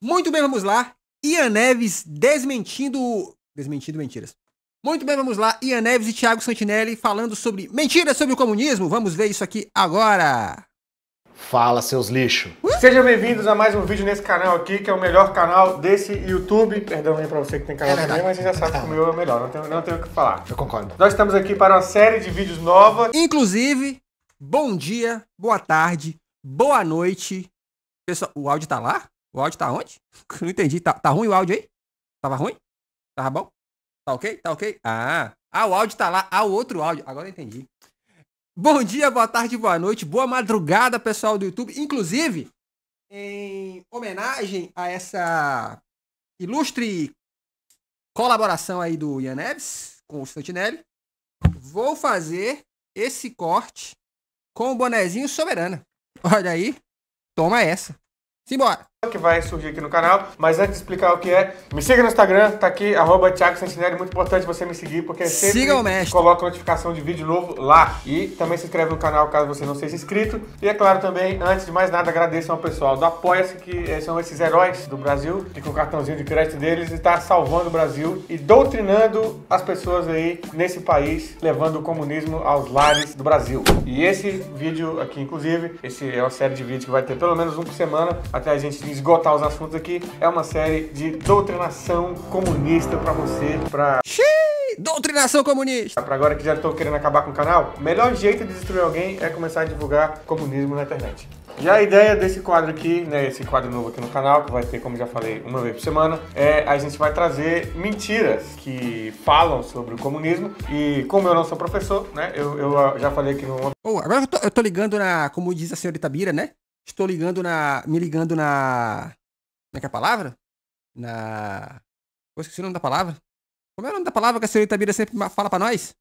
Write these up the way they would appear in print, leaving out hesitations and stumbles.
Muito bem, vamos lá. Ian Neves desmentindo mentiras. Muito bem, vamos lá. Ian Neves e Thiago Santinelli falando sobre mentiras sobre o comunismo. Vamos ver isso aqui agora. Fala, seus lixos. Sejam bem-vindos a mais um vídeo nesse canal aqui, que é o melhor canal desse YouTube. Perdão aí pra você que tem canal também, mas você já sabe que o meu é o melhor, não tenho o que falar. Eu concordo. Nós estamos aqui para uma série de vídeos nova. Inclusive, bom dia, boa tarde, boa noite. Pessoal, o áudio tá lá? O áudio tá onde? Não entendi. Tá ruim o áudio aí? Tava ruim? Tava bom? Tá ok? Tá ok? Ah, o áudio tá lá. Ah, o outro áudio. Agora eu entendi. Bom dia, boa tarde, boa noite, boa madrugada, pessoal do YouTube. Inclusive, em homenagem a essa ilustre colaboração aí do Ian Neves com o Santinelli, vou fazer esse corte com o bonezinho Soberana. Olha aí, toma essa. Simbora! Que vai surgir aqui no canal, mas antes de explicar o que é, me siga no Instagram, tá aqui, @Thiago Santinelli, muito importante você me seguir, porque sempre coloco notificação de vídeo novo lá. E também se inscreve no canal caso você não seja inscrito. E é claro também, antes de mais nada, agradeço ao pessoal do Apoia-se, que são esses heróis do Brasil, que com o cartãozinho de crédito deles está salvando o Brasil e doutrinando as pessoas aí nesse país, levando o comunismo aos lares do Brasil. E esse vídeo aqui, inclusive, esse é uma série de vídeos que vai ter pelo menos um por semana, até a gente esgotar os assuntos aqui. É uma série de doutrinação comunista pra você, doutrinação comunista! Pra agora que já tô querendo acabar com o canal, o melhor jeito de destruir alguém é começar a divulgar comunismo na internet. E a ideia desse quadro aqui, né, esse quadro novo aqui no canal, que vai ter, como já falei, uma vez por semana, a gente vai trazer mentiras que falam sobre o comunismo. E como eu não sou professor, né, eu já falei aqui no... Agora eu tô ligando como diz a senhorita Bira, né? Estou me ligando na... Como é que é a palavra? Eu esqueci o nome da palavra. Como é o nome da palavra que a senhorita Bira sempre fala pra nós?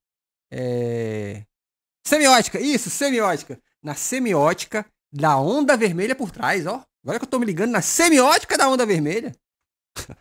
Semiótica. Isso, semiótica. Na semiótica da onda vermelha por trás, ó. Agora que eu tô me ligando na semiótica da onda vermelha.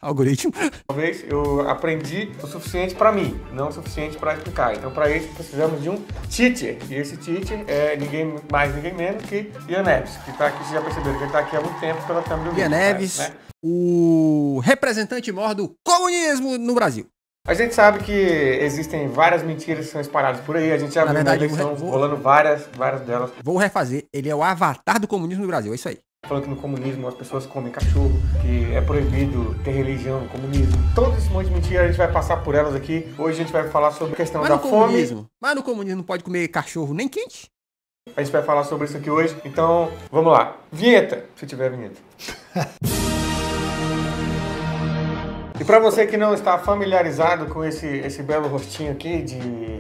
Algoritmo. Talvez eu aprendi o suficiente para mim, não o suficiente para explicar. Então, para isso, precisamos de um teacher. E esse teacher é ninguém mais, ninguém menos que Ian Neves, que tá aqui, vocês já perceberam que ele tá aqui há muito tempo pela câmera do vídeo. Ian Neves, né? O representante maior do comunismo no Brasil. A gente sabe que existem várias mentiras que são espalhadas por aí. A gente já viu na eleição rolando várias delas. Vou refazer. Ele é o avatar do comunismo no Brasil, é isso aí. Falando que no comunismo as pessoas comem cachorro, que é proibido ter religião no comunismo. Todo esse monte de mentira a gente vai passar por elas aqui. Hoje a gente vai falar sobre a questão da fome. Mas no comunismo não pode comer cachorro nem quente? A gente vai falar sobre isso aqui hoje. Então, vamos lá. Vinheta, se tiver vinheta. E para você que não está familiarizado com esse belo rostinho aqui de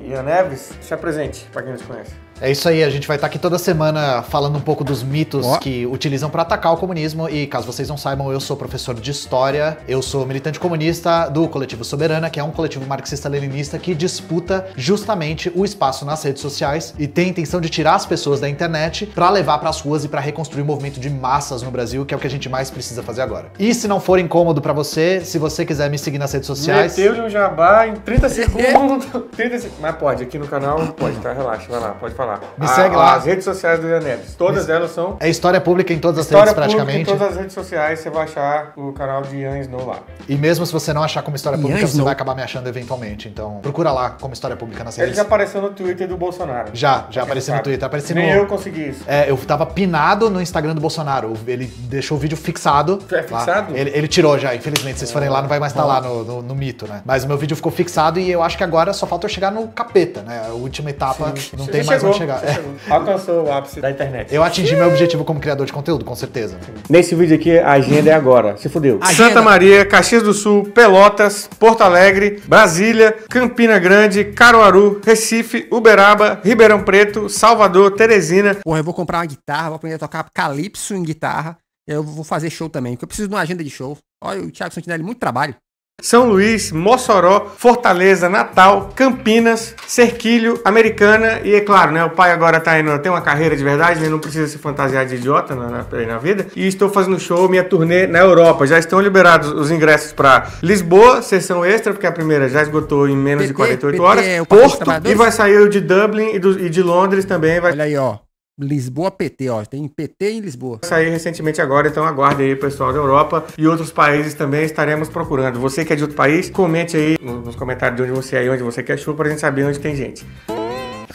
Ian Neves, se apresente para quem não te conhece. É isso aí, a gente vai estar aqui toda semana falando um pouco dos mitos que utilizam para atacar o comunismo. E caso vocês não saibam, eu sou professor de história, eu sou militante comunista do Coletivo Soberana, que é um coletivo marxista-leninista que disputa justamente o espaço nas redes sociais e tem a intenção de tirar as pessoas da internet para levar para as ruas e para reconstruir o movimento de massas no Brasil, que é o que a gente mais precisa fazer agora. E se não for incômodo para você, se você quiser me seguir nas redes sociais... Meteu-lhe um jabá em 30 segundos. 30 segundos. Mas pode, aqui no canal pode, tá? Relaxa, vai lá, pode falar. Me segue lá. As redes sociais do Ian Neves, todas elas são... É história pública em todas as redes praticamente. Em todas as redes sociais você vai achar o canal de Ian Snow lá. E mesmo se você não achar como história pública, você vai acabar me achando eventualmente. Então procura lá como história pública nas redes. Ele já apareceu no Twitter do Bolsonaro. Já apareceu no Twitter. Nem eu consegui isso. Eu tava pinado no Instagram do Bolsonaro. Ele deixou o vídeo fixado. É fixado? Ele tirou já, infelizmente. Se vocês forem lá, não vai mais estar lá no mito, né? Mas o meu vídeo ficou fixado e eu acho que agora só falta eu chegar no capeta, né? A última etapa, não tem mais onde chegar. Alcançou o ápice da internet. Eu atingi meu objetivo como criador de conteúdo, com certeza. Nesse vídeo aqui, a agenda é agora. Se fudeu. Santa Maria, Caxias do Sul, Pelotas, Porto Alegre, Brasília, Campina Grande, Caruaru, Recife, Uberaba, Ribeirão Preto, Salvador, Teresina. Porra, eu vou comprar uma guitarra, vou aprender a tocar calypso em guitarra. Eu vou fazer show também, porque eu preciso de uma agenda de show. Olha, o Thiago Santinelli, muito trabalho. São Luís, Mossoró, Fortaleza, Natal, Campinas, Serquilho, Americana e, é claro, né, o pai agora tem uma carreira de verdade, ele não precisa se fantasiar de idiota na vida. E estou fazendo show, minha turnê na Europa. Já estão liberados os ingressos para Lisboa, sessão extra, porque a primeira já esgotou em menos de 48 horas. Porto, e vai sair o de Dublin e de Londres também. Olha aí, ó. Lisboa PT, ó. Tem PT em Lisboa. Saiu recentemente agora, então aguarde aí, pessoal da Europa e outros países também estaremos procurando. Você que é de outro país, comente aí nos comentários de onde você é e onde você quer show pra gente saber onde tem gente.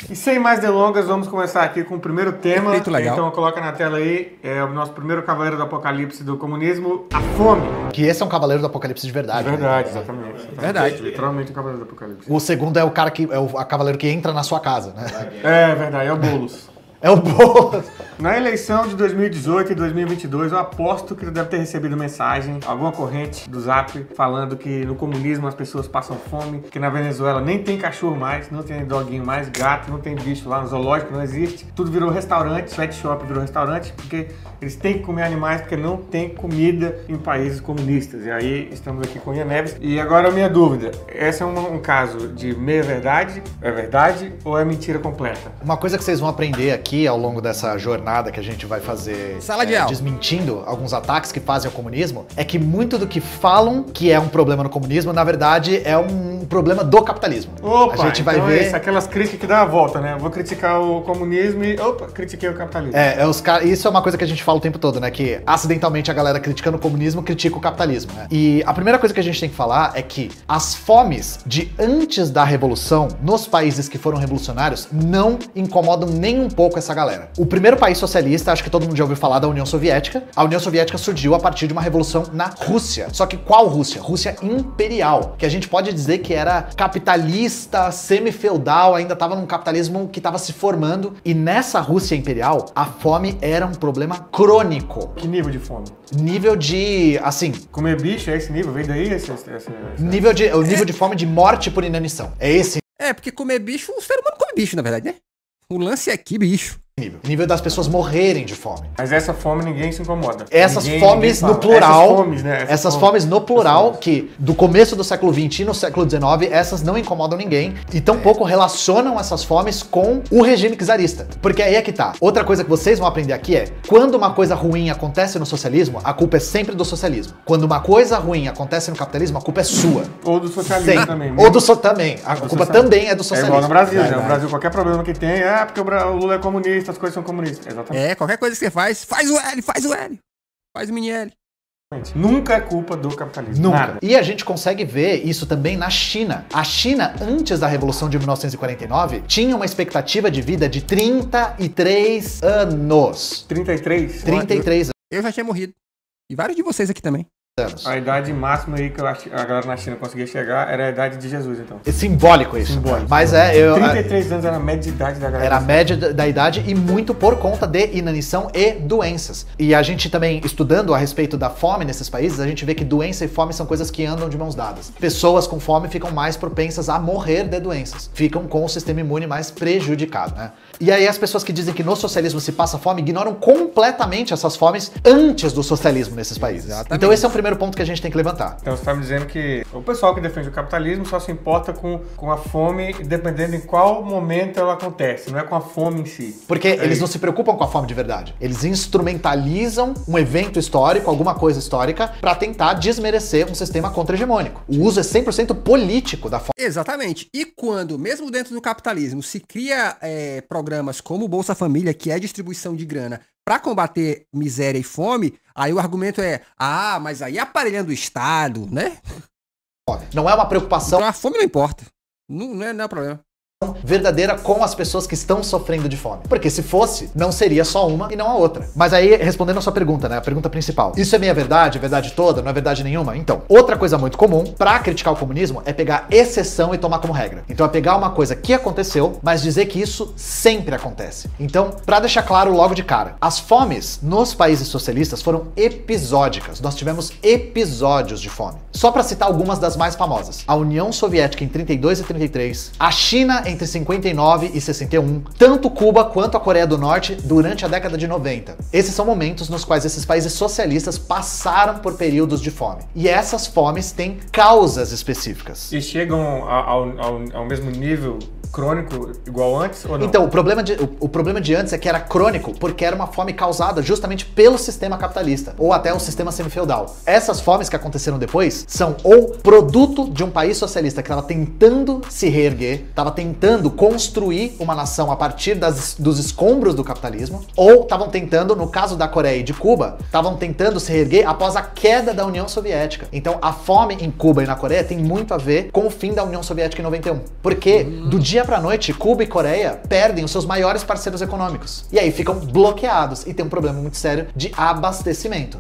E sem mais delongas, vamos começar aqui com o primeiro tema. Perfeito, legal. Então coloca na tela aí, o nosso primeiro cavaleiro do apocalipse do comunismo, a fome. Que esse é um cavaleiro do apocalipse de verdade. Verdade, né? Exatamente. Verdade. Literalmente um cavaleiro do apocalipse. O segundo é o cara que é o cavaleiro que entra na sua casa, né? É verdade, é o Boulos. É o Boulos. Na eleição de 2018 e 2022, eu aposto que ele deve ter recebido mensagem, alguma corrente do Zap, falando que no comunismo as pessoas passam fome, que na Venezuela nem tem cachorro mais, não tem doguinho mais, gato, não tem bicho lá, no zoológico não existe. Tudo virou restaurante, pet shop virou restaurante, porque eles têm que comer animais, porque não tem comida em países comunistas. E aí estamos aqui com Ian Neves. E agora a minha dúvida, esse é um caso de meia-verdade, é verdade ou é mentira completa? Uma coisa que vocês vão aprender aqui ao longo dessa jornada que a gente vai fazer Sala de aula, desmentindo alguns ataques que fazem ao comunismo, é que muito do que falam que é um problema no comunismo, na verdade, é um problema do capitalismo. Opa, a gente vai então ver... aquelas críticas que dá a volta, né? Eu vou criticar o comunismo e, opa, critiquei o capitalismo. Isso é uma coisa que a gente fala o tempo todo, né? Que acidentalmente a galera criticando o comunismo critica o capitalismo, né? E a primeira coisa que a gente tem que falar é que as fomes de antes da revolução nos países que foram revolucionários não incomodam nem um pouco essa galera. O primeiro país socialista, acho que todo mundo já ouviu falar da União Soviética. A União Soviética surgiu a partir de uma revolução na Rússia. Só que qual Rússia? Rússia imperial, que a gente pode dizer que era capitalista, semi-feudal, ainda estava num capitalismo que estava se formando. E nessa Rússia imperial, a fome era um problema crônico. Que nível de fome? Nível de, assim... Comer bicho é esse nível? Vem daí esse... O nível de fome de morte por inanição. É esse porque comer bicho, o ser humano come bicho, na verdade, né? O lance é aqui, bicho. nível das pessoas morrerem de fome. Mas essa fome ninguém se incomoda. Essas fomes no plural, essas fomes no plural, que do começo do século XX e no século XIX, essas não incomodam ninguém e tampouco relacionam essas fomes com o regime czarista. Porque aí é que tá. Outra coisa que vocês vão aprender aqui é, quando uma coisa ruim acontece no socialismo, a culpa é sempre do socialismo. Quando uma coisa ruim acontece no capitalismo, a culpa é sua. Ou do socialismo também. Ou também. A culpa também é do socialismo. É igual no Brasil, né? No Brasil, qualquer problema que tem, porque o Lula é comunista, as coisas são comunistas. Exatamente. Qualquer coisa que você faz o L, faz o mini L. Nunca é culpa do capitalismo. Nunca. Nada. E a gente consegue ver isso também na China. A China, antes da Revolução de 1949, tinha uma expectativa de vida de 33 anos. 33? 33 anos. Eu já tinha morrido. E vários de vocês aqui também. A idade máxima aí que a galera na China conseguia chegar era a idade de Jesus, então. É simbólico isso. Simbólico. Mas 33 anos era a média de idade da galera. Era a média da idade e muito por conta de inanição e doenças. E a gente também, estudando a respeito da fome nesses países, a gente vê que doença e fome são coisas que andam de mãos dadas. Pessoas com fome ficam mais propensas a morrer de doenças. Ficam com o sistema imune mais prejudicado, né? E aí as pessoas que dizem que no socialismo se passa fome ignoram completamente essas fomes antes do socialismo nesses países. Exatamente. Então esse é o primeiro ponto que a gente tem que levantar. Então você está me dizendo que o pessoal que defende o capitalismo só se importa com a fome dependendo em qual momento ela acontece, não é com a fome em si. Porque eles não se preocupam com a fome de verdade. Eles instrumentalizam um evento histórico, alguma coisa histórica, para tentar desmerecer um sistema contra-hegemônico. O uso é 100% político da fome. Exatamente. E quando, mesmo dentro do capitalismo, se cria programas como o Bolsa Família, que é distribuição de grana, para combater miséria e fome, aí o argumento é, mas aí aparelhando o Estado, né? Não é uma preocupação. Então a fome não importa. Não é problema. Verdadeira com as pessoas que estão sofrendo de fome. Porque se fosse, não seria só uma e não a outra. Mas aí, respondendo a sua pergunta, né? A pergunta principal. Isso é meia verdade? É verdade toda? Não é verdade nenhuma? Então, outra coisa muito comum pra criticar o comunismo é pegar exceção e tomar como regra. Então é pegar uma coisa que aconteceu, mas dizer que isso sempre acontece. Então, pra deixar claro logo de cara, as fomes nos países socialistas foram episódicas. Nós tivemos episódios de fome. Só pra citar algumas das mais famosas. A União Soviética em 32 e 33, a China entre 59 e 61, tanto Cuba quanto a Coreia do Norte durante a década de 90. Esses são momentos nos quais esses países socialistas passaram por períodos de fome. E essas fomes têm causas específicas. E chegam ao mesmo nível crônico igual antes ou não? Então, o problema de antes é que era crônico porque era uma fome causada justamente pelo sistema capitalista, ou até o sistema semifeudal. Essas fomes que aconteceram depois são ou produto de um país socialista que estava tentando se reerguer, estava tentando construir uma nação a partir dos escombros do capitalismo, ou estavam tentando, no caso da Coreia e de Cuba, estavam tentando se reerguer após a queda da União Soviética. Então, a fome em Cuba e na Coreia tem muito a ver com o fim da União Soviética em 91. Porque, do dia pra noite, Cuba e Coreia perdem os seus maiores parceiros econômicos. E aí ficam bloqueados e tem um problema muito sério de abastecimento.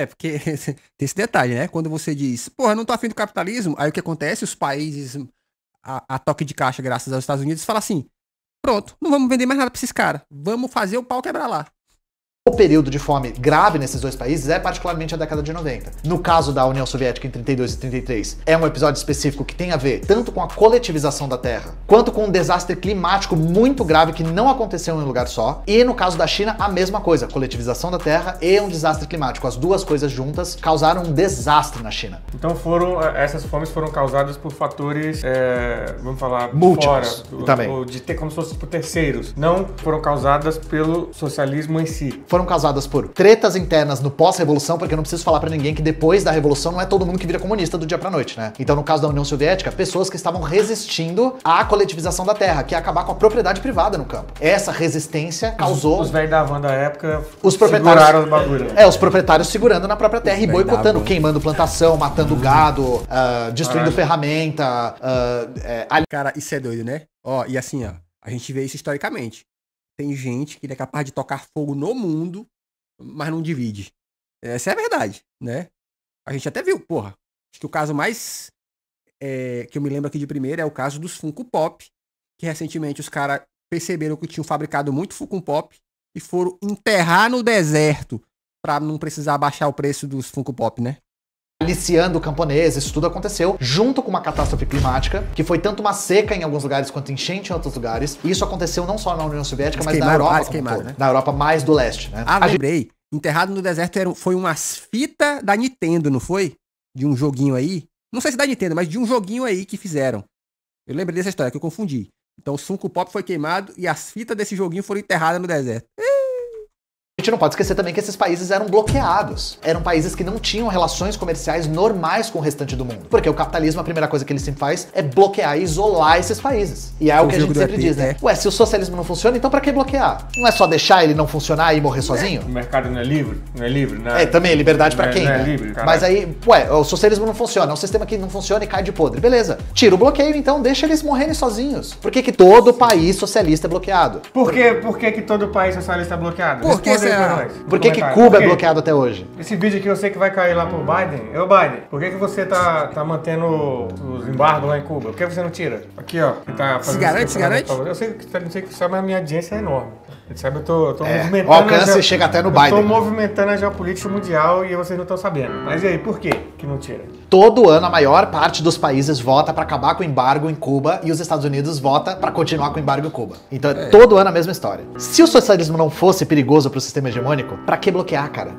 Porque tem esse detalhe, né? Quando você diz, porra, não tô afim do capitalismo, aí o que acontece? Os países, a toque de caixa, graças aos Estados Unidos, fala assim, pronto, não vamos vender mais nada pra esses caras, vamos fazer o pau quebrar lá. O período de fome grave nesses dois países é particularmente a década de 90. No caso da União Soviética em 32 e 33, é um episódio específico que tem a ver tanto com a coletivização da terra, quanto com um desastre climático muito grave que não aconteceu em um lugar só. E no caso da China, a mesma coisa, coletivização da terra e um desastre climático. As duas coisas juntas causaram um desastre na China. Então essas fomes foram causadas por fatores, vamos falar, múltiplos, fora, também. Ou de ter como se fosse por terceiros. Não foram causadas pelo socialismo em si. Foram causadas por tretas internas no pós-revolução, porque eu não preciso falar pra ninguém que depois da revolução não é todo mundo que vira comunista do dia pra noite, né? Então, no caso da União Soviética, pessoas que estavam resistindo à coletivização da terra, que é acabar com a propriedade privada no campo. Essa resistência causou... Os velhos da van da época os proprietários seguraram o bagulho. Os proprietários segurando na própria terra e boicotando, queimando plantação, matando gado, destruindo ferramenta. Cara, isso é doido, né? Ó, e assim, ó, a gente vê isso historicamente. Tem gente que é capaz de tocar fogo no mundo, mas não divide. Essa é a verdade, né? A gente até viu, porra. Acho que o caso mais que eu me lembro aqui de primeiro é o caso dos Funko Pop, que recentemente os caras perceberam que tinham fabricado muito Funko Pop e foram enterrar no deserto pra não precisar baixar o preço dos Funko Pop, né? Aliciando camponeses, isso tudo aconteceu junto com uma catástrofe climática, que foi tanto uma seca em alguns lugares quanto enchente em outros lugares. E isso aconteceu não só na União Soviética, mas na Europa como todo, né? Na Europa mais do leste, né? Lembrei. Enterrado no deserto foi umas fitas da Nintendo, não foi? De um joguinho aí. Não sei se da Nintendo, mas de um joguinho aí que fizeram. Eu lembrei dessa história, que eu confundi. Então o Funko Pop foi queimado e as fitas desse joguinho foram enterradas no deserto. A gente não pode esquecer também que esses países eram bloqueados. Eram países que não tinham relações comerciais normais com o restante do mundo. Porque o capitalismo, a primeira coisa que ele sempre faz é bloquear e isolar esses países. E é o que a gente sempre diz, né? Ué, se o socialismo não funciona, então pra que bloquear? Não é só deixar ele não funcionar e morrer sozinho? O mercado não é livre? Não é livre, né? Também, liberdade pra quem, não né? É livre, mas aí, o socialismo não funciona, é um sistema que não funciona e cai de podre. Beleza, tira o bloqueio então, deixa eles morrerem sozinhos. Por que todo país socialista é bloqueado? Por que todo país socialista é bloqueado? Por que Por que Cuba é bloqueado até hoje? Esse vídeo aqui eu sei que vai cair lá pro Biden. Biden, por que você tá mantendo os embargos lá em Cuba? Por que você não tira? Aqui, ó. Que tá se garante? Eu sei que sabe, mas a minha audiência é enorme. Você sabe, eu tô movimentando... O alcance chega até no Biden. Eu tô movimentando a geopolítica mundial e vocês não estão sabendo. Mas e aí, por que não tira? Todo ano, a maior parte dos países vota pra acabar com o embargo em Cuba e os Estados Unidos vota pra continuar com o embargo em Cuba. Então, todo ano a mesma história. Se o socialismo não fosse perigoso pro sistema hegemônico, pra que bloquear, cara?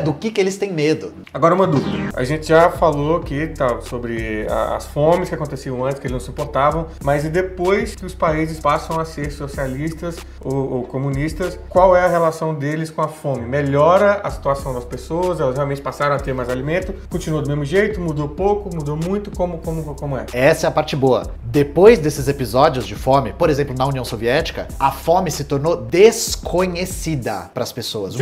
Do que eles têm medo? Agora uma dúvida. A gente já falou aqui sobre as fomes que aconteciam antes, que eles não suportavam, mas e depois que os países passam a ser socialistas ou comunistas, qual é a relação deles com a fome? Melhora a situação das pessoas? Elas realmente passaram a ter mais alimento? Continua do mesmo jeito? Mudou pouco? Mudou muito? Como é? Essa é a parte boa. Depois desses episódios de fome, por exemplo, na União Soviética, a fome se tornou desconhecida para as pessoas.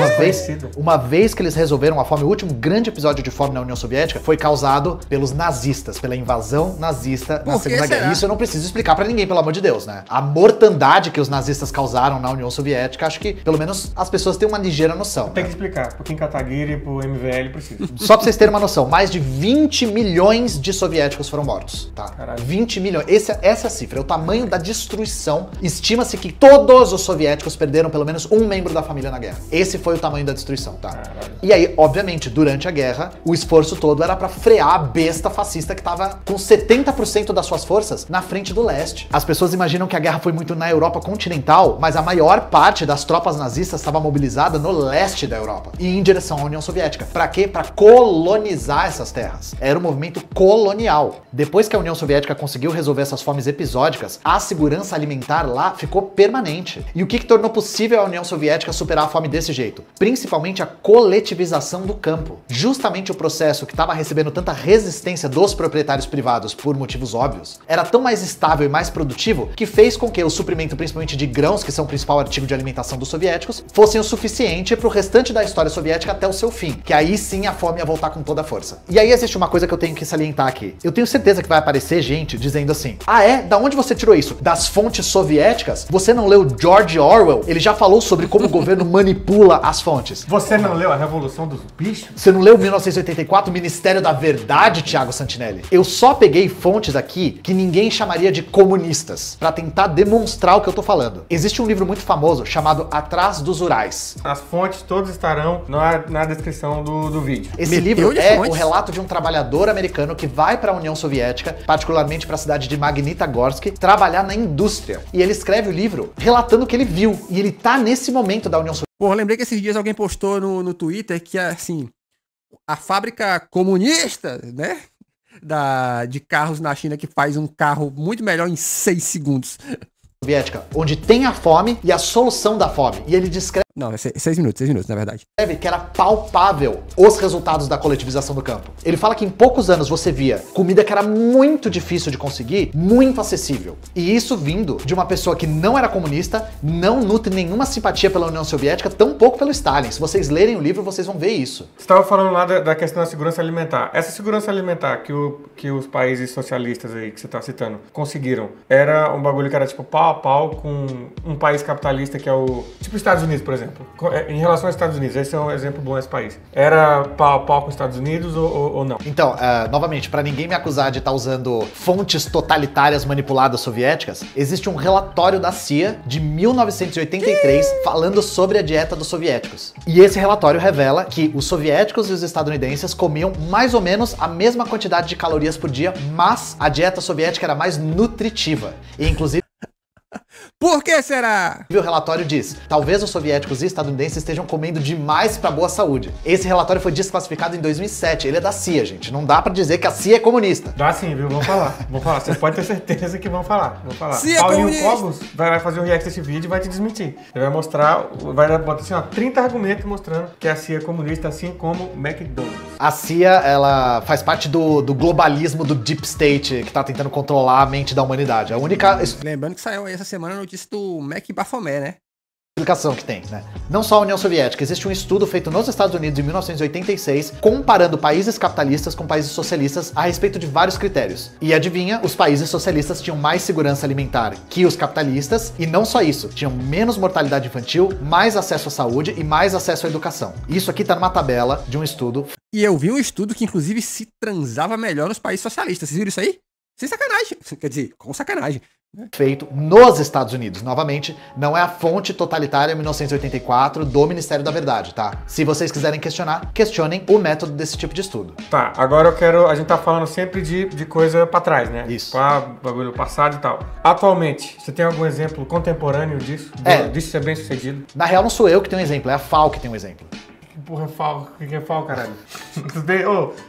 Uma vez que eles resolveram a fome, o último grande episódio de fome na União Soviética foi causado pelos nazistas, pela invasão nazista na Segunda Guerra. Isso eu não preciso explicar para ninguém, pelo amor de Deus, né? A mortandade que os nazistas causaram na União Soviética, acho que pelo menos as pessoas têm uma ligeira noção. Tem que explicar, pro Kim Kataguiri e pro MVL precisa. Só pra vocês terem uma noção, mais de 20 milhões de soviéticos foram mortos, tá? Caralho. 20 milhões. Essa é a cifra, é o tamanho da destruição. Estima-se que todos os soviéticos perderam pelo menos um membro da família na guerra. Esse foi o tamanho da destruição, tá? Caralho. E aí, obviamente, durante a guerra, guerra, o esforço todo era pra frear a besta fascista que tava com 70% das suas forças na frente do leste. As pessoas imaginam que a guerra foi muito na Europa continental, mas a maior parte das tropas nazistas estava mobilizada no leste da Europa e em direção à União Soviética. Pra quê? Pra colonizar essas terras. Era um movimento colonial. Depois que a União Soviética conseguiu resolver essas fomes episódicas, a segurança alimentar lá ficou permanente. E o que tornou possível a União Soviética superar a fome desse jeito? Principalmente a coletivização do campo. Justamente o processo que estava recebendo tanta resistência dos proprietários privados por motivos óbvios, era tão mais estável e mais produtivo que fez com que o suprimento principalmente de grãos, que são o principal artigo de alimentação dos soviéticos, fossem o suficiente para o restante da história soviética até o seu fim, que aí sim a fome ia voltar com toda a força. E aí existe uma coisa que eu tenho que salientar aqui. Eu tenho certeza que vai aparecer gente dizendo assim: ah é? Da onde você tirou isso? Das fontes soviéticas? Você não leu George Orwell? Ele já falou sobre como o governo manipula as fontes. Você não leu A Revolução dos Bichos? Você não leu 1984, Ministério da Verdade, Thiago Santinelli? Eu só peguei fontes aqui que ninguém chamaria de comunistas, pra tentar demonstrar o que eu tô falando. Existe um livro muito famoso chamado Atrás dos Urais. As fontes todas estarão na descrição do vídeo. Esse livro é o relato de um trabalhador americano que vai pra União Soviética, particularmente pra cidade de Magnitogorsk, trabalhar na indústria. E ele escreve o livro relatando o que ele viu. E ele tá nesse momento da União Soviética. Pô, lembrei que esses dias alguém postou no Twitter que, assim, a fábrica comunista, né, de carros na China, que faz um carro muito melhor em 6 segundos. Soviética, onde tem a fome e a solução da fome. E ele descreve... Não, é 6 minutos, na verdade. Que era palpável os resultados da coletivização do campo. Ele fala que em poucos anos você via comida que era muito difícil de conseguir, muito acessível. E isso vindo de uma pessoa que não era comunista, não nutre nenhuma simpatia pela União Soviética, tampouco pelo Stalin. Se vocês lerem o livro, vocês vão ver isso. Você estava falando lá da questão da segurança alimentar. Essa segurança alimentar que os países socialistas aí que você está citando conseguiram, era um bagulho que era tipo pau a pau com um país capitalista que é o... Tipo Estados Unidos, por exemplo. Em relação aos Estados Unidos, esse é um exemplo bom esse país. Era pau a pau com os Estados Unidos ou não? Então, novamente, para ninguém me acusar de estar usando fontes totalitárias manipuladas soviéticas, existe um relatório da CIA de 1983 falando sobre a dieta dos soviéticos. E esse relatório revela que os soviéticos e os estadunidenses comiam mais ou menos a mesma quantidade de calorias por dia, mas a dieta soviética era mais nutritiva. E, inclusive, por que será? O relatório diz: talvez os soviéticos e estadunidenses estejam comendo demais para boa saúde. Esse relatório foi desclassificado em 2007. Ele é da CIA, gente. Não dá para dizer que a CIA é comunista. Dá sim, viu? Vamos falar. Vamos falar. Você pode ter certeza que vão falar. Vamos falar. CIA Paulinho Cogos vai fazer um react desse vídeo e vai te desmentir. Ele vai mostrar, vai botar assim, ó, 30 argumentos mostrando que a CIA é comunista, assim como o McDonald's. A CIA, ela faz parte do globalismo do Deep State, que tá tentando controlar a mente da humanidade. A única... Lembrando que saiu aí essa semana a notícia do Mac Bafomé, né? Explicação que tem, né? Não só a União Soviética, existe um estudo feito nos Estados Unidos em 1986, comparando países capitalistas com países socialistas a respeito de vários critérios. E adivinha, os países socialistas tinham mais segurança alimentar que os capitalistas, e não só isso, tinham menos mortalidade infantil, mais acesso à saúde e mais acesso à educação. Isso aqui tá numa tabela de um estudo. E eu vi um estudo que inclusive se transava melhor nos países socialistas. Vocês viram isso aí? Sem sacanagem. Quer dizer, com sacanagem. Feito nos Estados Unidos. Novamente, não é a fonte totalitária 1984 do Ministério da Verdade, tá? Se vocês quiserem questionar, questionem o método desse tipo de estudo. Tá, agora eu quero... A gente tá falando sempre de coisa pra trás, né? Isso. Pra bagulho passado e tal. Atualmente, você tem algum exemplo contemporâneo disso? Disso ser bem sucedido? Na real, não sou eu que tenho um exemplo, é a FAO que tem um exemplo. Que porra é FAO? O que é FAO, caralho?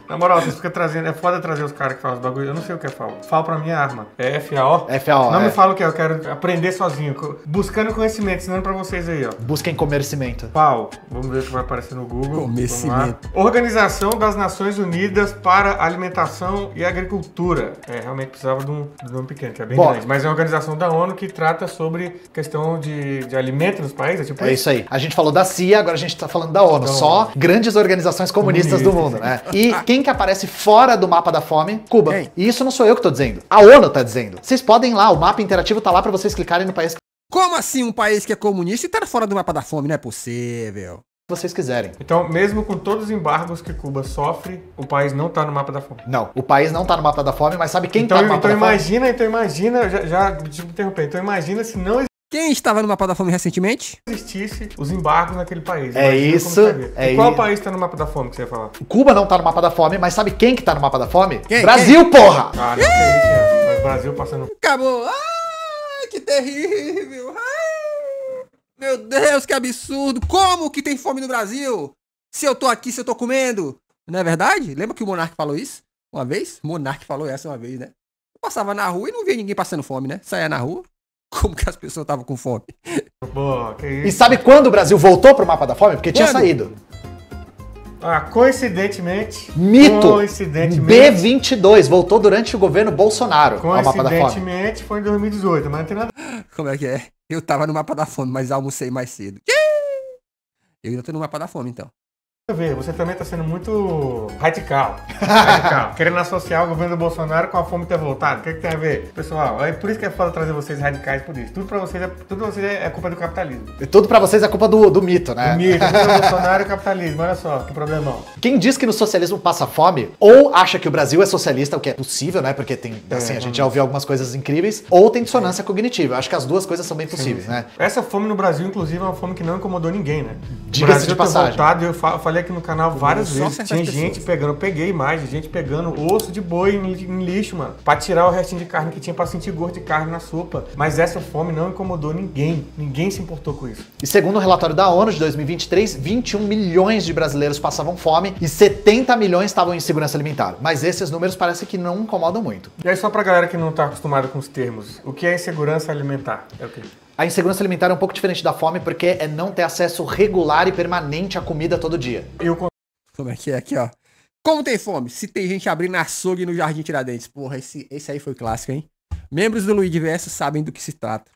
Na moral, vocês ficam trazendo... É foda trazer os caras que falam os bagulho. Eu não sei o que é FAO. FAO pra mim é arma. É FAO? FAO, Não me fala o que é. Eu quero aprender sozinho. Buscando conhecimento. Ensinando pra vocês aí, ó. Busquem comercimento. FAO. Vamos ver o que vai aparecer no Google. Comercimento. Organização das Nações Unidas para Alimentação e Agricultura. Realmente precisava de um nome pequeno, que é bem grande. Mas é uma organização da ONU que trata sobre questão de alimento nos países. Tipo isso aí. A gente falou da CIA, agora a gente tá falando da ONU. Só grandes organizações comunistas do mundo, né? E quem que aparece fora do mapa da fome? Cuba. Quem? E isso não sou eu que tô dizendo. A ONU tá dizendo. Vocês podem ir lá, o mapa interativo tá lá pra vocês clicarem no país que Como assim um país que é comunista e tá fora do mapa da fome? Não é possível. vocês quiserem. Então, mesmo com todos os embargos que Cuba sofre, o país não tá no mapa da fome. Não, o país não tá no mapa da fome, mas sabe quem então, tá no mapa da fome? Então imagina, já te interromper. Então imagina se não Quem estava no mapa da fome recentemente? Existisse os embargos naquele país. É isso. Qual país tá no mapa da fome que você ia falar? Cuba não tá no mapa da fome, mas sabe quem que tá no mapa da fome? Quem? Brasil, porra! Ah, não, que isso, né? Mas o Brasil passando... Acabou. Ai, que terrível. Ai, meu Deus, que absurdo. Como que tem fome no Brasil? Se eu tô aqui, se eu tô comendo. Não é verdade? Lembra que o Monark falou isso uma vez? O Monark falou essa uma vez, né? Eu passava na rua e não via ninguém passando fome, né? Saía na rua. Como que as pessoas estavam com fome? Boa, que isso. E sabe quando o Brasil voltou pro mapa da fome? Porque tinha saído. Ah, coincidentemente... Mito! Coincidentemente... B22 voltou durante o governo Bolsonaro ao mapa da fome. Coincidentemente foi em 2018, mas não tem nada... Como é que é? Eu tava no mapa da fome, mas almocei mais cedo. Eu ainda tô no mapa da fome, então. Você também tá sendo muito radical. Querendo associar o governo do Bolsonaro com a fome ter voltado. O que tem a ver? Pessoal, é por isso que é foda trazer vocês radicais por isso. Tudo pra vocês é culpa do capitalismo. E tudo pra vocês é culpa do mito, né? O mito, do Bolsonaro e o capitalismo. Olha só, que problemão. Quem diz que no socialismo passa fome, ou acha que o Brasil é socialista, o que é possível, né? Porque tem, assim, a gente já ouviu algumas coisas incríveis, ou tem dissonância cognitiva. Eu acho que as duas coisas são bem possíveis, né? Essa fome no Brasil, inclusive, é uma fome que não incomodou ninguém, né? Diga-se de passagem. Voltado, eu falei aqui no canal várias vezes. Tinha gente pegando, eu peguei imagens, gente pegando osso de boi em lixo, mano, pra tirar o restinho de carne que tinha pra sentir gosto de carne na sopa. Mas essa fome não incomodou ninguém. Ninguém se importou com isso. E segundo o relatório da ONU de 2023, 21 milhões de brasileiros passavam fome e 70 milhões estavam em insegurança alimentar. Mas esses números parecem que não incomodam muito. E aí, só pra galera que não tá acostumada com os termos, o que é insegurança alimentar? É o quê? A insegurança alimentar é um pouco diferente da fome porque é não ter acesso regular e permanente à comida todo dia. Como é que é aqui, ó? Como tem fome? Se tem gente abrindo açougue no Jardim Tiradentes. Porra, esse aí foi clássico, hein? Membros do Luiz Diverso sabem do que se trata.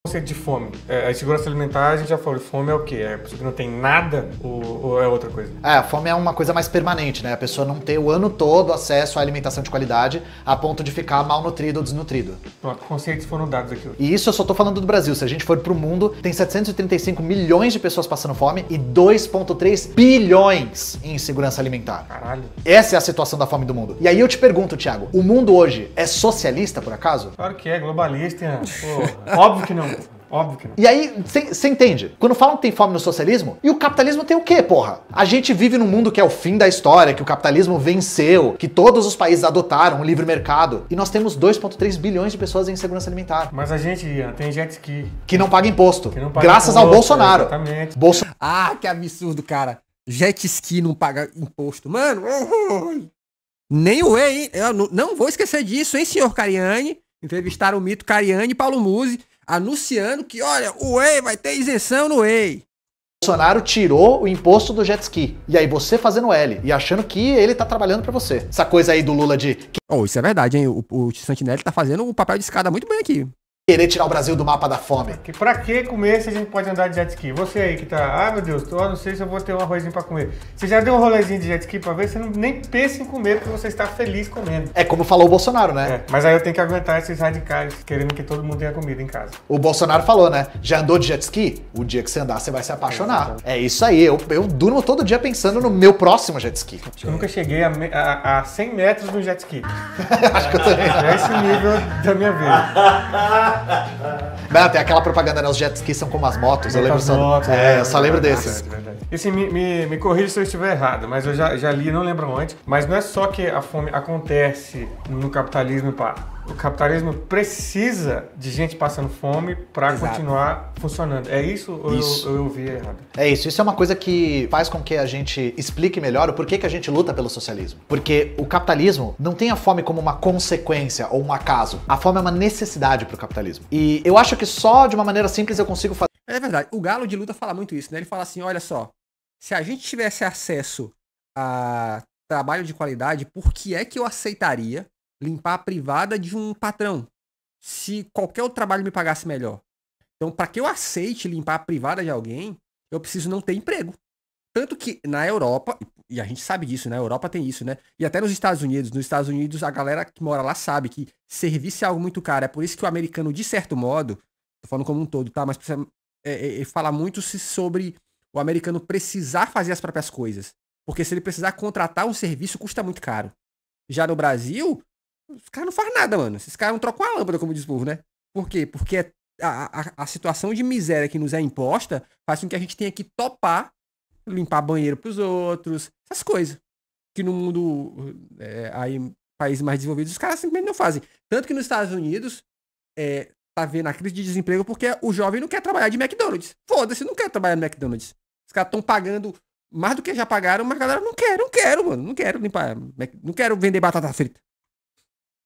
Conceito de fome. A insegurança alimentar, a gente já falou, fome é o quê? É a pessoa que não tem nada ou é outra coisa? A fome é uma coisa mais permanente, né? A pessoa não ter o ano todo acesso à alimentação de qualidade a ponto de ficar malnutrido ou desnutrido. Pronto, conceitos foram dados aqui hoje. E isso eu só tô falando do Brasil. Se a gente for pro mundo, tem 735 milhões de pessoas passando fome e 2,3 bilhões em insegurança alimentar. Caralho. Essa é a situação da fome do mundo. E aí eu te pergunto, Thiago, o mundo hoje é socialista, por acaso? Claro que é, globalista, hein? Óbvio que não. Óbvio que não. E aí, você entende? Quando falam que tem fome no socialismo, e o capitalismo tem o quê, porra? A gente vive num mundo que é o fim da história, que o capitalismo venceu, que todos os países adotaram o livre mercado, e nós temos 2,3 bilhões de pessoas em insegurança alimentar. Mas a gente, Ian, tem jet ski. Que não paga imposto. Que não paga graças imposto, ao Bolsonaro. Exatamente. Ah, que absurdo, cara. Jet ski não paga imposto. Mano, nem o Whey, hein? Eu não vou esquecer disso, hein, senhor Cariani? Entrevistaram o mito Cariani e Paulo Musi, anunciando que, olha, o Whey vai ter isenção no Whey. Bolsonaro tirou o imposto do jet ski. E aí você fazendo L e achando que ele tá trabalhando pra você. Essa coisa aí do Lula de... Isso é verdade, hein? O Santinelli tá fazendo o papel de escada muito bem aqui. Querer tirar o Brasil do mapa da fome. Pra que comer se a gente pode andar de jet ski? Você aí que tá, meu Deus, eu não sei se eu vou ter um arrozinho pra comer. Você já deu um rolezinho de jet ski pra ver? Você não, nem pensa em comer porque você está feliz comendo. É como falou o Bolsonaro, né? Mas aí eu tenho que aguentar esses radicais querendo que todo mundo tenha comida em casa. O Bolsonaro falou, né? Já andou de jet ski? O dia que você andar, você vai se apaixonar. É isso aí, eu durmo todo dia pensando no meu próximo jet ski. Eu nunca cheguei a 100 metros no jet ski. Acho que eu também. É esse nível da minha vida. Não, tem aquela propaganda, né? Os jet skis são como as motos. Eu lembro só. Eu só lembro desse. E assim, me corrija se eu estiver errado, mas eu já li, não lembro onde. Mas não é só que a fome acontece no capitalismo, pá. O capitalismo precisa de gente passando fome para continuar funcionando. É isso ou eu ouvi errado? É isso. Isso é uma coisa que faz com que a gente explique melhor o porquê que a gente luta pelo socialismo. Porque o capitalismo não tem a fome como uma consequência ou um acaso. A fome é uma necessidade para o capitalismo. E eu acho que só de uma maneira simples eu consigo fazer. É verdade. O Galo de Luta fala muito isso, né? Ele fala assim, olha só, se a gente tivesse acesso a trabalho de qualidade, por que é que eu aceitaria limpar a privada de um patrão, se qualquer outro trabalho me pagasse melhor? Então, para que eu aceite limpar a privada de alguém, eu preciso não ter emprego. Tanto que na Europa, e a gente sabe disso, na Europa tem isso, né? E até nos Estados Unidos a galera que mora lá sabe que serviço é algo muito caro. É por isso que o americano, de certo modo, tô falando como um todo, tá? Mas precisa fala muito sobre o americano precisar fazer as próprias coisas. Porque se ele precisar contratar um serviço, custa muito caro. Já no Brasil, os caras não fazem nada, mano. Esses caras não trocam a lâmpada, como diz o povo, né? Por quê? Porque é a situação de miséria que nos é imposta faz com que a gente tenha que topar limpar banheiro pros outros, essas coisas. Que no mundo, aí, países mais desenvolvidos, os caras simplesmente não fazem. Tanto que nos Estados Unidos, tá vendo a crise de desemprego porque o jovem não quer trabalhar de McDonald's. Foda-se, não quer trabalhar no McDonald's. Os caras estão pagando mais do que já pagaram, mas a galera não quero, mano. Não quero limpar, não quero vender batata frita.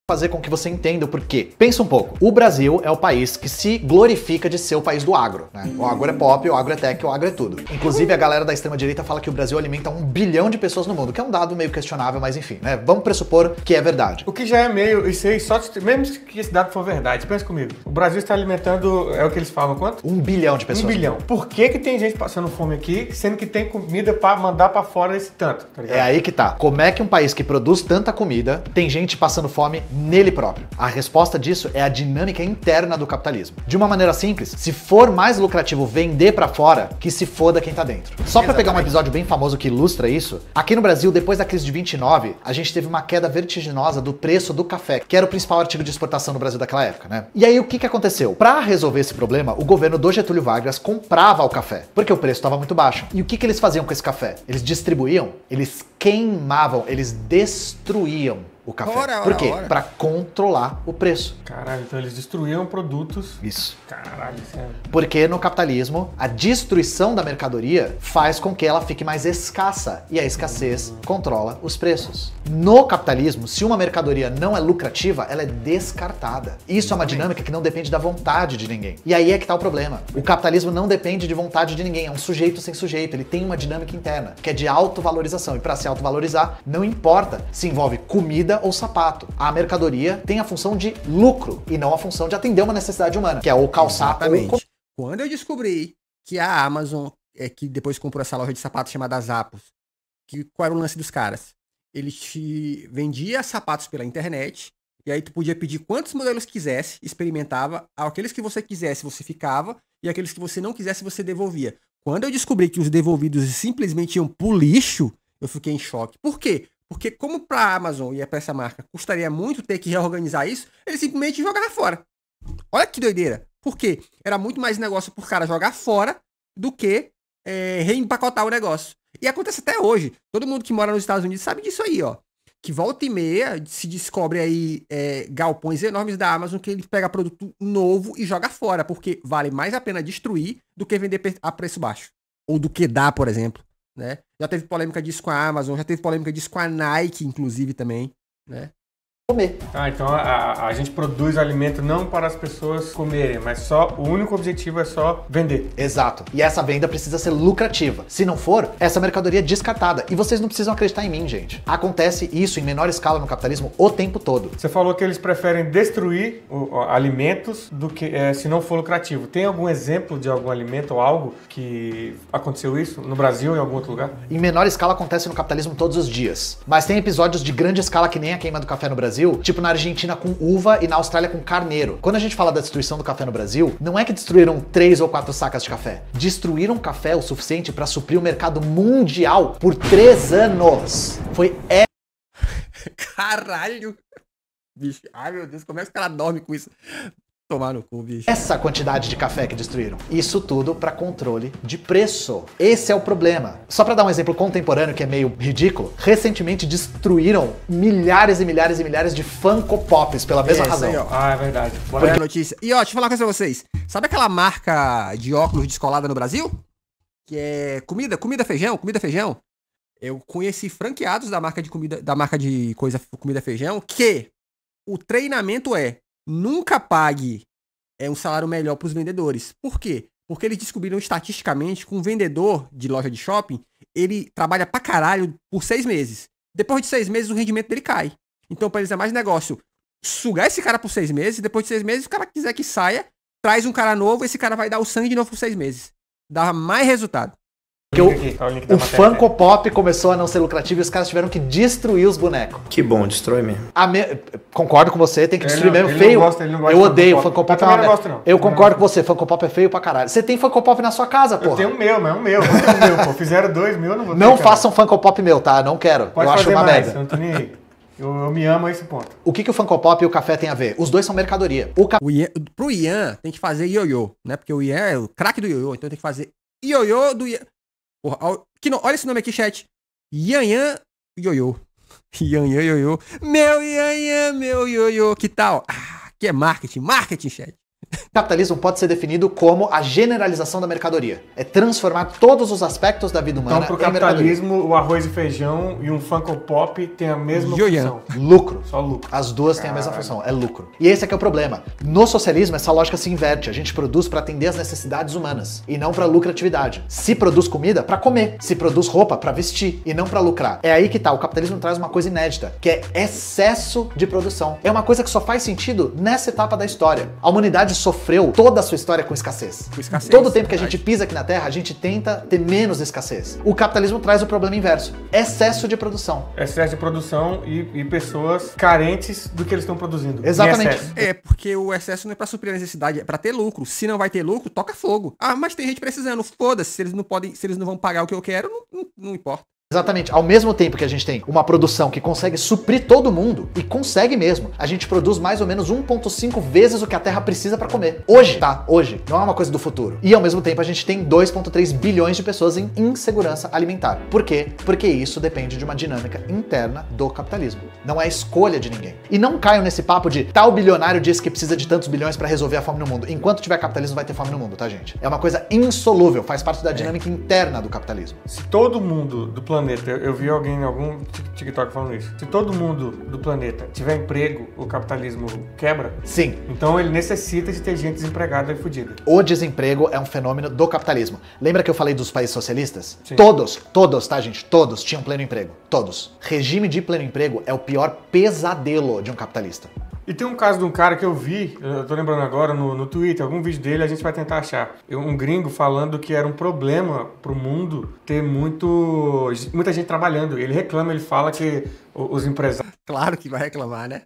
Fazer com que você entenda o porquê. Pensa um pouco. O Brasil é o país que se glorifica de ser o país do agro, né? O agro é pop, o agro é tech, o agro é tudo. Inclusive, a galera da extrema-direita fala que o Brasil alimenta 1 bilhão de pessoas no mundo, que é um dado meio questionável, mas enfim, né? Vamos pressupor que é verdade. O que já é meio, isso aí, mesmo que esse dado for verdade, pensa comigo. O Brasil está alimentando, é o que eles falam, quanto? 1 bilhão de pessoas. 1 bilhão. Por que tem gente passando fome aqui, sendo que tem comida pra mandar pra fora esse tanto, tá ligado? É aí que tá. Como é que um país que produz tanta comida tem gente passando fome nele próprio? A resposta disso é a dinâmica interna do capitalismo. De uma maneira simples, se for mais lucrativo vender pra fora, que se foda quem tá dentro. Só pra pegar um episódio bem famoso que ilustra isso, aqui no Brasil, depois da crise de 29, a gente teve uma queda vertiginosa do preço do café, que era o principal artigo de exportação no Brasil daquela época, né? E aí o que aconteceu? Pra resolver esse problema, o governo do Getúlio Vargas comprava o café, porque o preço estava muito baixo. E o que eles faziam com esse café? Eles distribuíam, eles queimavam, eles destruíam o café. Por quê? Pra controlar o preço. Caralho, então eles destruíam produtos. Isso. Caralho, sério. Porque no capitalismo, a destruição da mercadoria faz com que ela fique mais escassa. E a escassez controla os preços. No capitalismo, se uma mercadoria não é lucrativa, ela é descartada. Isso é uma dinâmica que não depende da vontade de ninguém. E aí é que tá o problema. O capitalismo não depende de vontade de ninguém. É um sujeito sem sujeito. Ele tem uma dinâmica interna, que é de autovalorização. E para se autovalorizar, não importa se envolve comida ou sapato. A mercadoria tem a função de lucro e não a função de atender uma necessidade humana, que é ou calçar. Exatamente. Ou... Quando eu descobri que a Amazon, que depois comprou essa loja de sapatos chamada Zappos, qual era o lance dos caras? Eles te vendia sapatos pela internet, e aí tu podia pedir quantos modelos quisesse, experimentava, aqueles que você quisesse você ficava, e aqueles que você não quisesse você devolvia. Quando eu descobri que os devolvidos simplesmente iam pro lixo, eu fiquei em choque. Por quê? Porque como pra Amazon e pra essa marca custaria muito ter que reorganizar isso, eles simplesmente jogaram fora. Olha que doideira. Por quê? Era muito mais negócio por cara jogar fora do que reempacotar o negócio. E acontece até hoje. Todo mundo que mora nos Estados Unidos sabe disso aí, ó. Que volta e meia se descobre aí galpões enormes da Amazon que ele pega produto novo e joga fora, porque vale mais a pena destruir do que vender a preço baixo. Ou do que dá, por exemplo. Né? Já teve polêmica disso com a Amazon, já teve polêmica disso com a Nike, inclusive, também, né? Comer. Então a gente produz alimento não para as pessoas comerem, mas só o único objetivo é só vender. Exato. E essa venda precisa ser lucrativa. Se não for, essa mercadoria é descartada. E vocês não precisam acreditar em mim, gente. Acontece isso em menor escala no capitalismo o tempo todo. Você falou que eles preferem destruir alimentos do que se não for lucrativo. Tem algum exemplo de algum alimento ou algo que aconteceu isso no Brasil ou em algum outro lugar? Em menor escala acontece no capitalismo todos os dias. Mas tem episódios de grande escala que nem a queima do café no Brasil, tipo na Argentina com uva e na Austrália com carneiro. Quando a gente fala da destruição do café no Brasil, não é que destruíram 3 ou 4 sacas de café. Destruíram café o suficiente para suprir o mercado mundial por 3 anos. Foi Caralho! Bicho, ai meu Deus, como é que os caras dormem com isso? Tomar no cu, bicho. Essa quantidade de café que destruíram. Isso tudo para controle de preço. Esse é o problema. Só para dar um exemplo contemporâneo que é meio ridículo, recentemente destruíram milhares e milhares e milhares de Funko Pops pela mesma razão. Aí, é verdade. Olha a notícia. E ó, deixa eu falar uma coisa pra vocês. Sabe aquela marca de óculos descolada no Brasil? Que é comida feijão? Eu conheci franqueados da marca de comida, comida feijão, que o treinamento nunca pague um salário melhor para os vendedores. Por quê? Porque eles descobriram estatisticamente que um vendedor de loja de shopping, ele trabalha pra caralho por 6 meses. Depois de 6 meses, o rendimento dele cai. Então, para eles é mais negócio sugar esse cara por 6 meses, e depois de 6 meses, se o cara quiser que saia, traz um cara novo, esse cara vai dar o sangue de novo por 6 meses. Dá mais resultado. Porque o Funko Pop começou a não ser lucrativo e os caras tiveram que destruir os bonecos. Que bom, destrói mesmo. Concordo com você, tem que destruir mesmo. Feio. Ele não gosta eu odeio o Funko Pop. Eu não gosto, não. Eu concordo com você, Funko Pop é feio pra caralho. Você tem Funko Pop na sua casa, pô. Eu tenho o meu, mas é o meu. Não tenho o meu, pô. Fizeram 2 mil, eu não vou ter. Não façam Funko Pop meu, tá? Não quero. Pode eu acho uma merda. Eu não tô nem aí. Eu me amo a esse ponto. O que o Funko Pop e o café tem a ver? Os dois são mercadoria. Pro Ian, tem que fazer ioiô, né? Porque o Ian é o craque do ioiô, então tem que fazer ioiô do Ian. Porra, olha esse nome aqui, chat. Ian ioiô. Ian ioiô. Meu Ian, meu ioiô. Que tal? Que é marketing, chat. Capitalismo pode ser definido como a generalização da mercadoria. É transformar todos os aspectos da vida humana em mercadoria. Então, pro capitalismo, o arroz e feijão e um Funko Pop tem a mesma função. Lucro. Só lucro. As duas têm a mesma função, é lucro. E esse é que é o problema. No socialismo, essa lógica se inverte. A gente produz para atender as necessidades humanas e não para lucratividade. Se produz comida, para comer. Se produz roupa, para vestir e não para lucrar. É aí que tá. O capitalismo traz uma coisa inédita, que é excesso de produção. É uma coisa que só faz sentido nessa etapa da história. A humanidade sofreu toda a sua história com escassez. Todo o tempo que a gente pisa aqui na Terra, a gente tenta ter menos escassez. O capitalismo traz o problema inverso. Excesso de produção. Excesso de produção e pessoas carentes do que eles estão produzindo. Exatamente. É, porque o excesso não é pra suprir a necessidade, é pra ter lucro. Se não vai ter lucro, toca fogo. Mas tem gente precisando. Foda-se, se eles não vão pagar o que eu quero, não importa. Exatamente. Ao mesmo tempo que a gente tem uma produção que consegue suprir todo mundo, e consegue mesmo, a gente produz mais ou menos 1,5 vezes o que a Terra precisa para comer. Hoje, tá? Hoje. Não é uma coisa do futuro. E ao mesmo tempo a gente tem 2,3 bilhões de pessoas em insegurança alimentar. Por quê? Porque isso depende de uma dinâmica interna do capitalismo. Não é escolha de ninguém. E não caiam nesse papo de tal bilionário disse que precisa de tantos bilhões para resolver a fome no mundo. Enquanto tiver capitalismo, vai ter fome no mundo, tá, gente? É uma coisa insolúvel, faz parte da dinâmica interna do capitalismo. Se todo mundo do planeta, eu vi alguém em algum TikTok falando isso, se todo mundo do planeta tiver emprego, o capitalismo quebra? Sim. Então ele necessita de ter gente desempregada e fodida. O desemprego é um fenômeno do capitalismo. Lembra que eu falei dos países socialistas? Sim. Todos, tá, gente? Todos tinham pleno emprego. Todos. Regime de pleno emprego é o pior pesadelo de um capitalista. E tem um caso de um cara que eu vi, eu tô lembrando agora no Twitter, algum vídeo dele, a gente vai tentar achar. Um gringo falando que era um problema pro mundo ter muita gente trabalhando. Ele reclama, ele fala que os empresários... Claro que vai reclamar, né?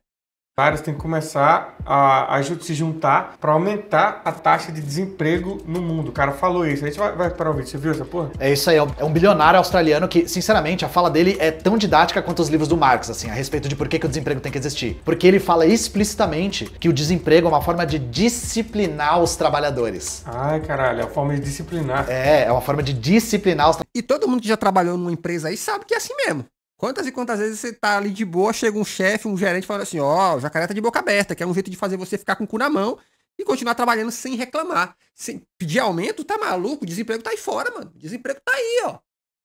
Vários têm que começar a se juntar para aumentar a taxa de desemprego no mundo. O cara falou isso. A gente vai para o vídeo. Você viu essa porra? É isso aí. É um bilionário australiano que, sinceramente, a fala dele é tão didática quanto os livros do Marx, assim, a respeito de por que o desemprego tem que existir. Porque ele fala explicitamente que o desemprego é uma forma de disciplinar os trabalhadores. Ai, caralho. É uma forma de disciplinar. É uma forma de disciplinar os trabalhadores. E todo mundo que já trabalhou numa empresa aí sabe que é assim mesmo. Quantas e quantas vezes você tá ali de boa, chega um chefe, um gerente falando assim, ó, o jacaré tá de boca aberta, que é um jeito de fazer você ficar com o cu na mão e continuar trabalhando sem reclamar. Sem pedir aumento, tá maluco? O desemprego tá aí fora, mano. O desemprego tá aí, ó.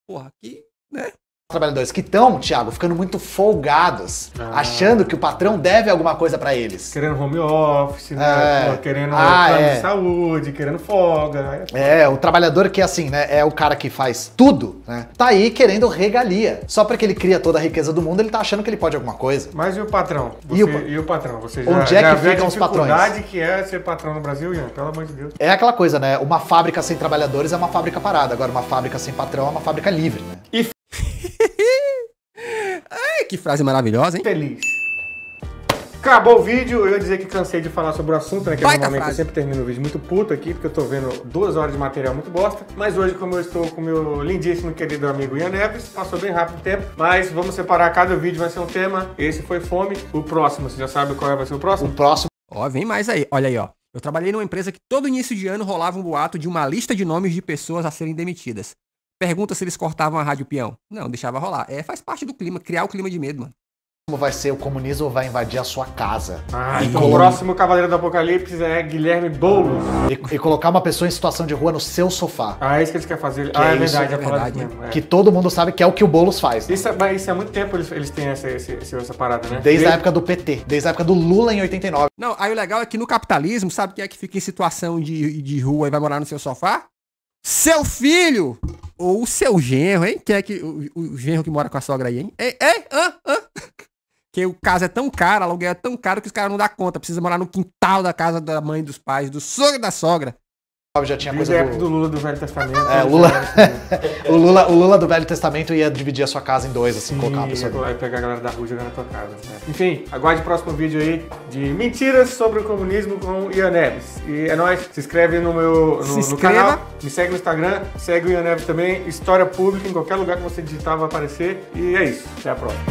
Porra, aqui, né? Trabalhadores que estão, Thiago, ficando muito folgados, achando que o patrão deve alguma coisa pra eles. Querendo home office, né? Querendo plano de saúde, querendo folga. O trabalhador que, assim, né, é o cara que faz tudo, né? Tá aí querendo regalia. Só porque ele cria toda a riqueza do mundo, ele tá achando que ele pode alguma coisa. Mas e o patrão? E o patrão? Você onde é que ficam os patrões? A dificuldade que é ser patrão no Brasil, Ian? Pelo amor de Deus. É aquela coisa, né? Uma fábrica sem trabalhadores é uma fábrica parada. Agora, uma fábrica sem patrão é uma fábrica livre, né? Ai, que frase maravilhosa, hein? Feliz. Acabou o vídeo, eu ia dizer que cansei de falar sobre o assunto, né? Que normalmente eu sempre termino o vídeo muito puto aqui, porque eu tô vendo 2 horas de material muito bosta. Mas hoje, como eu estou com o meu lindíssimo querido amigo Ian Neves, passou bem rápido o tempo. Mas vamos separar, cada vídeo vai ser um tema. Esse foi fome. O próximo, você já sabe qual vai ser o próximo? O próximo. Ó, vem mais aí. Olha aí, ó. Eu trabalhei numa empresa que todo início de ano rolava um boato de uma lista de nomes de pessoas a serem demitidas. Pergunta se eles cortavam a rádio peão. Não, deixava rolar. Faz parte do clima, criar o clima de medo, mano. Como vai ser, o comunismo vai invadir a sua casa. Então o próximo Cavaleiro do Apocalipse é Guilherme Boulos. E colocar uma pessoa em situação de rua no seu sofá. É isso que eles querem fazer. É verdade, é verdade. Mesmo, Que todo mundo sabe que é o que o Boulos faz. Né? Isso há muito tempo eles têm essa parada, né? Desde a época do PT, desde a época do Lula em 89. Não, aí o legal é que no capitalismo, sabe quem é que fica em situação de rua e vai morar no seu sofá? Seu filho! Ou o seu genro, hein? Quem é que o genro que mora com a sogra aí, hein? Que o caso é tão caro, o aluguel é tão caro que os caras não dão conta. Precisa morar no quintal da casa da mãe, dos pais, do sogro e da sogra. Já tinha coisa do Lula do Velho Testamento. O Lula do Velho Testamento ia dividir a sua casa em 2, assim, colocar uma pessoa. Vai pegar a galera da rua e jogar na tua casa. Né? Enfim, aguarde o próximo vídeo aí de mentiras sobre o comunismo com Ian Neves. E é nóis, se inscreve no meu no canal, me segue no Instagram, segue o Ian Neves também, História Pública, em qualquer lugar que você digitar vai aparecer. E é isso, até a próxima.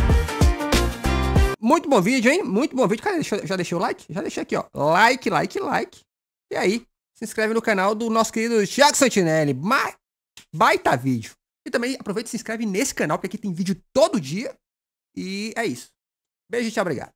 muito bom vídeo, hein? Muito bom vídeo. Cara, já deixei o like? Já deixei aqui, ó. Like. E aí, se inscreve no canal do nosso querido Thiago Santinelli. Baita vídeo. E também aproveita e se inscreve nesse canal, porque aqui tem vídeo todo dia. E é isso. Beijo e tchau, obrigado.